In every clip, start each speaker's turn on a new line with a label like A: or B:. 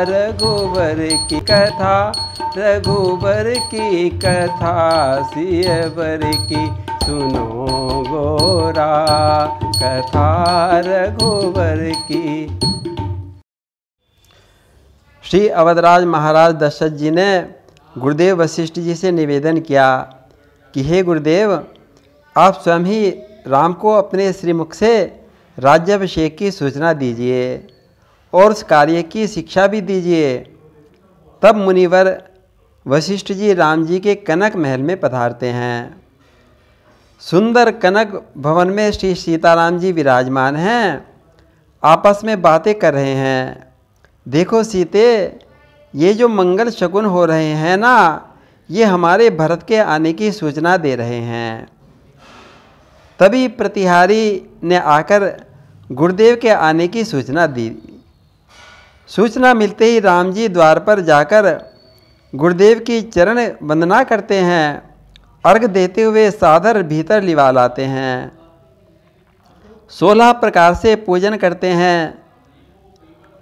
A: रघुबर की कथा, रघुबर की कथा सियवर की सुनो गोरा, कथा रघुबर की। श्री अवधराज महाराज दशरथ जी ने गुरुदेव वशिष्ठ जी से निवेदन किया कि हे गुरुदेव, आप स्वयं ही राम को अपने श्रीमुख से राज्याभिषेक की सूचना दीजिए और उस कार्य की शिक्षा भी दीजिए। तब मुनिवर वशिष्ठ जी राम जी के कनक महल में पधारते हैं। सुंदर कनक भवन में श्री सीताराम जी विराजमान हैं, आपस में बातें कर रहे हैं। देखो सीते, ये जो मंगल शकुन हो रहे हैं ना, ये हमारे भरत के आने की सूचना दे रहे हैं। तभी प्रतिहारी ने आकर गुरुदेव के आने की सूचना दी। सूचना मिलते ही राम जी द्वार पर जाकर गुरुदेव की चरण वंदना करते हैं, अर्घ देते हुए सादर भीतर लिवा लाते हैं। 16 प्रकार से पूजन करते हैं।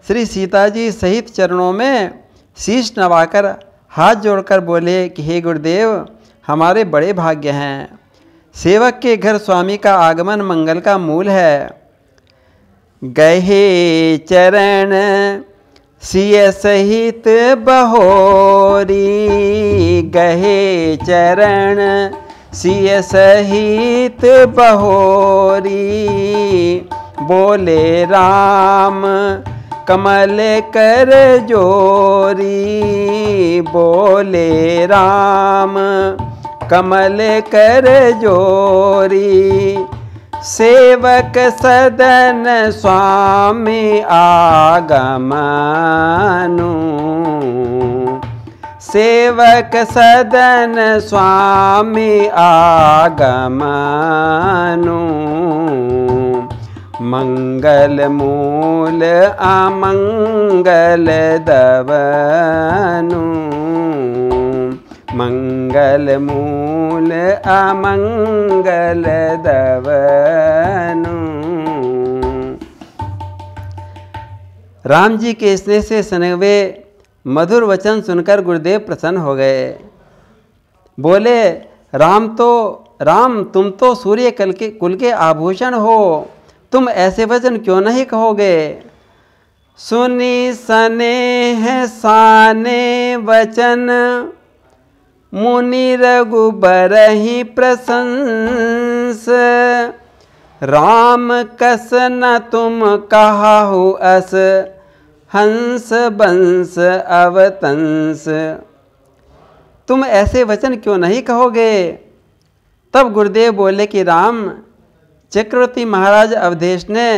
A: श्री सीता जी सहित चरणों में शीश नवाकर हाथ जोड़कर बोले कि हे गुरुदेव, हमारे बड़े भाग्य हैं। सेवक के घर स्वामी का आगमन मंगल का मूल है। गहे चरण सिय सहित बहोरी, गहे चरण सिय सहित बहोरी, बोले राम कमल कर जोरी, बोले राम कमल कर जोरी, सेवक सदन स्वामी आगमनु, सेवक सदन स्वामी आगमनु, मंगल मूल अमंगल दवनु, मंगल मूल अमंगल दवनु। राम जी के स्नेह से सने हुए मधुर वचन सुनकर गुरुदेव प्रसन्न हो गए। बोले, राम तुम तो सूर्य कुल के आभूषण हो, तुम ऐसे वचन क्यों नहीं कहोगे। सुनी स्नेह साने वचन, मुनि रघुबर ही प्रशंस, राम कस न तुम कहाहु अस, हंस बंस अवतंस। तुम ऐसे वचन क्यों नहीं कहोगे। तब गुरुदेव बोले कि राम, चक्रवर्ती महाराज अवधेश ने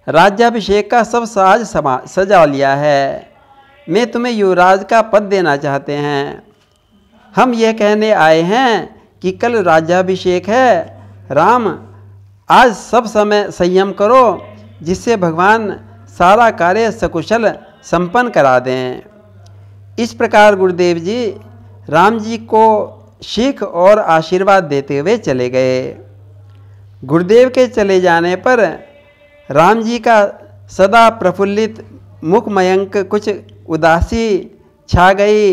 A: राज्याभिषेक का सब साज सजा लिया है। मैं तुम्हें युवराज का पद देना चाहते हैं। हम यह कहने आए हैं कि कल राज्याभिषेक है। राम, आज सब समय संयम करो, जिससे भगवान सारा कार्य सकुशल संपन्न करा दें। इस प्रकार गुरुदेव जी राम जी को सीख और आशीर्वाद देते हुए चले गए। गुरुदेव के चले जाने पर राम जी का सदा प्रफुल्लित मुख मयंक कुछ उदासी छा गई,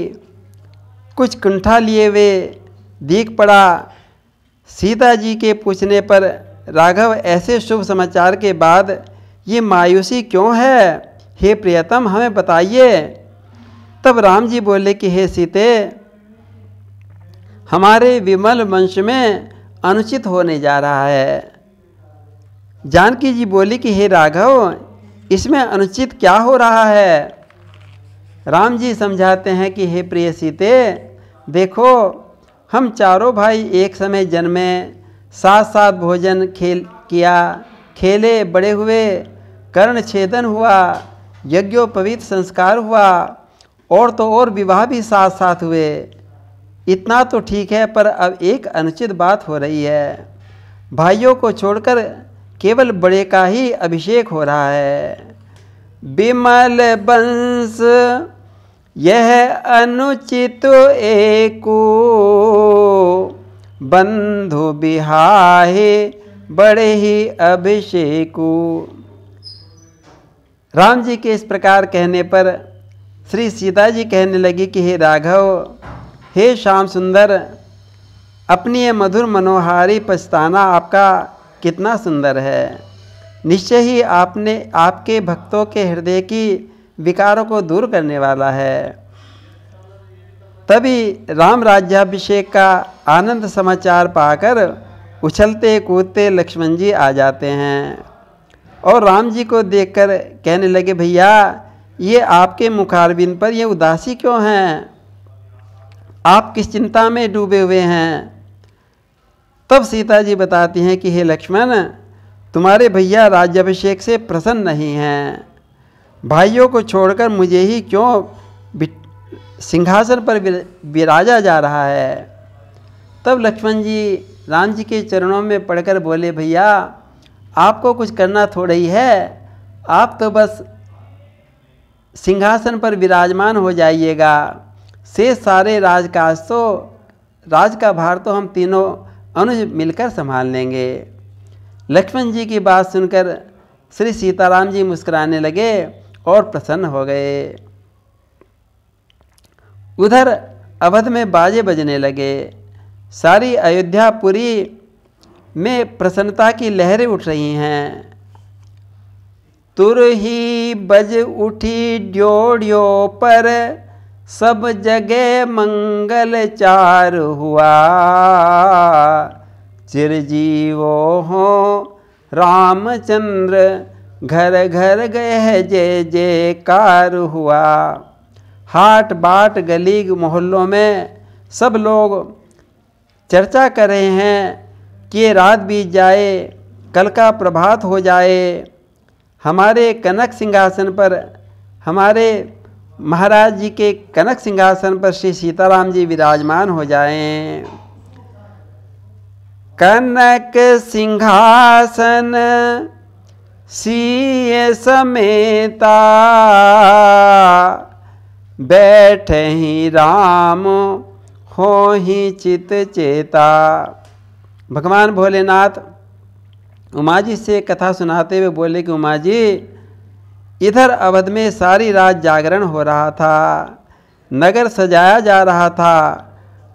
A: कुछ कुंठा लिए हुए दीख पड़ा। सीता जी के पूछने पर, राघव, ऐसे शुभ समाचार के बाद ये मायूसी क्यों है। हे प्रियतम, हमें बताइए। तब राम जी बोले कि हे सीते, हमारे विमल वंश में अनुचित होने जा रहा है। जानकी जी बोली कि हे राघव, इसमें अनुचित क्या हो रहा है। राम जी समझाते हैं कि हे प्रिय सीते, देखो, हम चारों भाई एक समय जन्मे, साथ साथ भोजन किया, खेले बड़े हुए, कर्ण छेदन हुआ, यज्ञोपवीत संस्कार हुआ, और तो और विवाह भी साथ साथ हुए। इतना तो ठीक है, पर अब एक अनुचित बात हो रही है। भाइयों को छोड़कर केवल बड़े का ही अभिषेक हो रहा है। विमल वंश यह अनुचित एको, बंधु बिहाहे बड़े ही अभिषेकु। राम जी के इस प्रकार कहने पर श्री सीता जी कहने लगी कि हे राघव, हे श्याम सुंदर, अपनी ये मधुर मनोहारी पछताना आपका कितना सुंदर है। निश्चय ही आपके भक्तों के हृदय की विकारों को दूर करने वाला है। तभी राम राज्याभिषेक का आनंद समाचार पाकर उछलते कूदते लक्ष्मण जी आ जाते हैं और राम जी को देखकर कहने लगे, भैया ये आपके मुखारविंद पर ये उदासी क्यों हैं? आप किस चिंता में डूबे हुए हैं? तब सीता जी बताती हैं कि हे लक्ष्मण, तुम्हारे भैया राज्याभिषेक से प्रसन्न नहीं हैं। भाइयों को छोड़कर मुझे ही क्यों सिंहासन पर विराजा जा रहा है। तब लक्ष्मण जी राम जी के चरणों में पड़कर बोले, भैया आपको कुछ करना थोड़ा ही है, आप तो बस सिंहासन पर विराजमान हो जाइएगा, से सारे राजकाज तो राज का भार तो हम तीनों अनुज मिलकर संभाल लेंगे। लक्ष्मण जी की बात सुनकर श्री सीताराम जी मुस्कुराने लगे और प्रसन्न हो गए। उधर अवध में बाजे बजने लगे। सारी अयोध्यापुरी में प्रसन्नता की लहरें उठ रही हैं। तुरही बज उठी ड्योढ़ियों पर, सब जगह मंगल चार हुआ। चिरजीवो हो रामचंद्र, घर घर गए जय जयकार हुआ। हाट बाट गली मोहल्लों में सब लोग चर्चा कर रहे हैं कि रात बीत जाए, कल का प्रभात हो जाए, हमारे कनक सिंहासन पर, हमारे महाराज जी के कनक सिंहासन पर श्री सीताराम जी विराजमान हो जाएं। कनक सिंहासन सीय समेता, बैठे ही राम हो ही चित चेता। भगवान भोलेनाथ उमा जी से कथा सुनाते हुए बोले कि उमा जी, इधर अवध में सारी रात जागरण हो रहा था, नगर सजाया जा रहा था,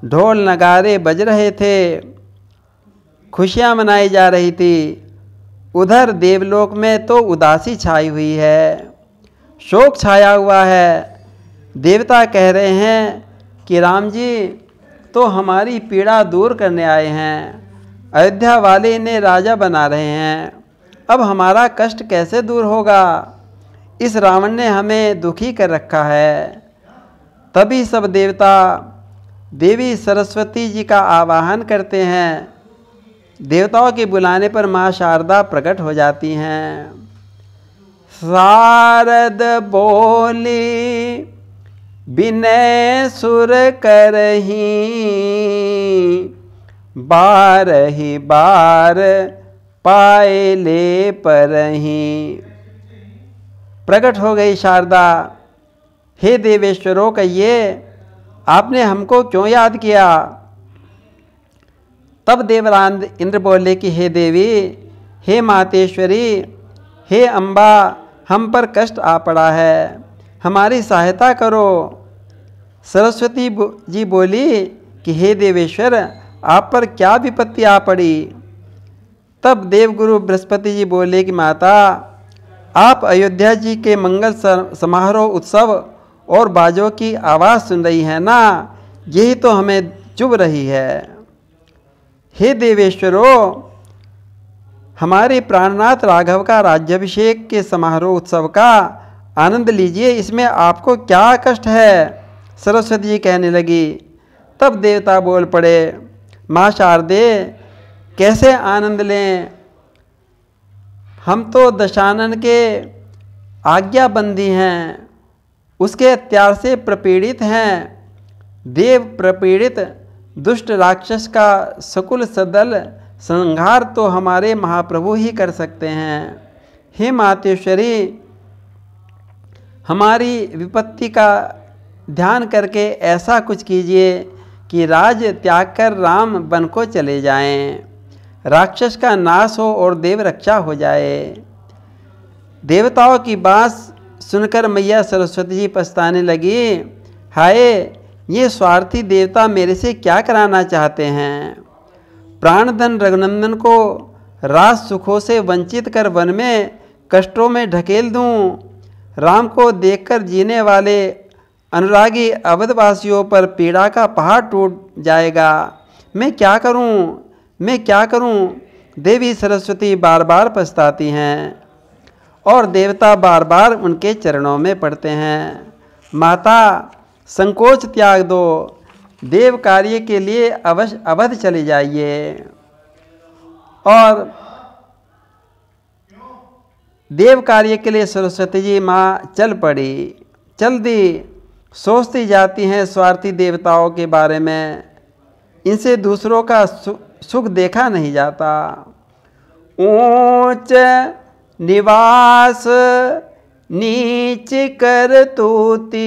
A: ढोल नगारे बज रहे थे, खुशियाँ मनाई जा रही थी। उधर देवलोक में तो उदासी छाई हुई है, शोक छाया हुआ है। देवता कह रहे हैं कि राम जी तो हमारी पीड़ा दूर करने आए हैं, अयोध्या वाले इन्हें राजा बना रहे हैं, अब हमारा कष्ट कैसे दूर होगा? इस रावण ने हमें दुखी कर रखा है। तभी सब देवता देवी सरस्वती जी का आवाहन करते हैं। देवताओं के बुलाने पर माँ शारदा प्रकट हो जाती हैं। शारद बोली विनय सुर करही, बारही बार पाए ले परही। प्रकट हो गई शारदा, हे देवेश्वरों, कहिए आपने हमको क्यों याद किया? तब देवराज इंद्र बोले कि हे देवी, हे मातेश्वरी, हे अम्बा, हम पर कष्ट आ पड़ा है, हमारी सहायता करो। सरस्वती जी बोली कि हे देवेश्वर, आप पर क्या विपत्ति आ पड़ी? तब देवगुरु बृहस्पति जी बोले कि माता, आप अयोध्या जी के मंगल समारोह, उत्सव और बाजों की आवाज़ सुन रही हैं ना, यही तो हमें चुभ रही है। हे देवेश्वरों, हमारे प्राणनाथ राघव का राज्याभिषेक के समारोह उत्सव का आनंद लीजिए, इसमें आपको क्या कष्ट है? सरस्वती जी कहने लगी। तब देवता बोल पड़े, माँ शारदे, कैसे आनंद लें? हम तो दशानन के आज्ञाबंदी हैं, उसके अत्याचार से प्रपीड़ित हैं। देव प्रपीड़ित दुष्ट राक्षस का सकुल सदल संहार तो हमारे महाप्रभु ही कर सकते हैं। हे मातेश्वरी, हमारी विपत्ति का ध्यान करके ऐसा कुछ कीजिए कि राज त्याग कर राम वन को चले जाएं, राक्षस का नाश हो और देव रक्षा हो जाए। देवताओं की बात सुनकर मैया सरस्वती जी पछताने लगी। हाय, ये स्वार्थी देवता मेरे से क्या कराना चाहते हैं। प्राणधन रघुनंदन को रास सुखों से वंचित कर वन में कष्टों में ढकेल दूं। राम को देखकर जीने वाले अनुरागी अवधवासियों पर पीड़ा का पहाड़ टूट जाएगा। मैं क्या करूं, मैं क्या करूं। देवी सरस्वती बार बार पछताती हैं और देवता बार बार उनके चरणों में पड़ते हैं। माता, संकोच त्याग दो, देव कार्य के लिए अवश्य अवध चले जाइए। और देव कार्य के लिए सरस्वती जी माँ चल पड़ी। चल दी, सोचती जाती हैं स्वार्थी देवताओं के बारे में। इनसे दूसरों का सुख देखा नहीं जाता। ऊंच निवास नीच कर तूती,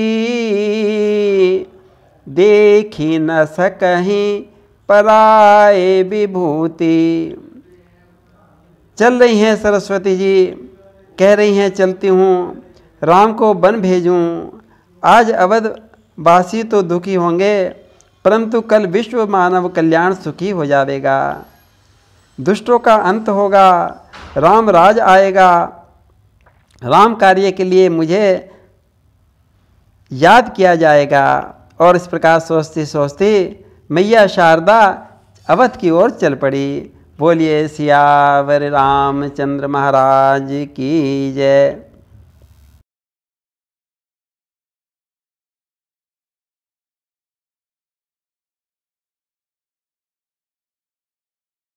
A: देखी न सकहीं पराए विभूति। चल रही हैं सरस्वती जी, कह रही हैं चलती हूँ, राम को वन भेजूँ। आज अवध वासी तो दुखी होंगे, परंतु कल विश्व मानव कल्याण सुखी हो जाएगा। दुष्टों का अंत होगा, राम राज आएगा। राम कार्य के लिए मुझे याद किया जाएगा। और इस प्रकार सोचती सोचती मैया शारदा अवध की ओर चल पड़ी। बोलिए सियावर रामचंद्र महाराज की जय।